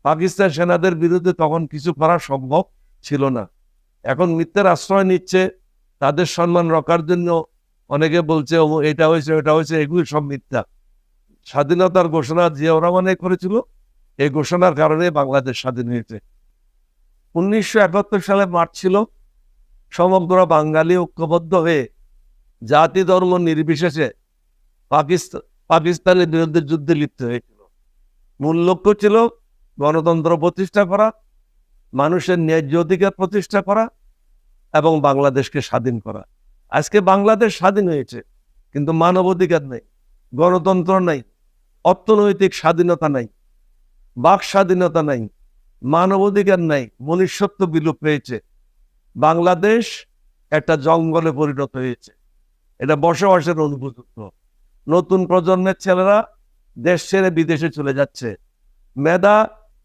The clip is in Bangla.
পাকিস্তান সেনাদের বিরুদ্ধে তখন কিছু করা সম্ভব ছিল না। এখন মিথ্যার আশ্রয় নিচ্ছে, তাদের সম্মান রক্ষার জন্য অনেকে বলছে এটা হয়েছে ওটা হয়েছে, এগুলি সব মিথ্যা। স্বাধীনতার ঘোষণা জিয়াউর রহমান করেছিল, এই ঘোষণার কারণে বাংলাদেশ স্বাধীন হয়েছে। 1971 সালে মার্চ ছিল, সমগ্র বাঙালি ঐক্যবদ্ধ হয়ে জাতি ধর্ম নির্বিশেষে পাকিস্তানের বিরুদ্ধে যুদ্ধে লিপ্ত হয়েছিল। মূল লক্ষ্য ছিল গণতন্ত্র প্রতিষ্ঠা করা, মানুষের ন্যায্য অধিকার প্রতিষ্ঠা করা এবং বাংলাদেশকে স্বাধীন করা। আজকে বাংলাদেশ স্বাধীন হয়েছে, কিন্তু মানবাধিকার নেই, গণতন্ত্র নাই, অর্থনৈতিক স্বাধীনতা নাই, বাক স্বাধীনতা নাই, মানবাধিকার নাই, মনুষ্যত্ব বিলুপ্ত হয়েছে। বাংলাদেশ একটা জঙ্গলে পরিণত হয়েছে, এটা বসবাসের অনুপযুক্ত। নতুন প্রজন্মের ছেলেরা দেশ ছেড়ে বিদেশে চলে যাচ্ছে, মেধা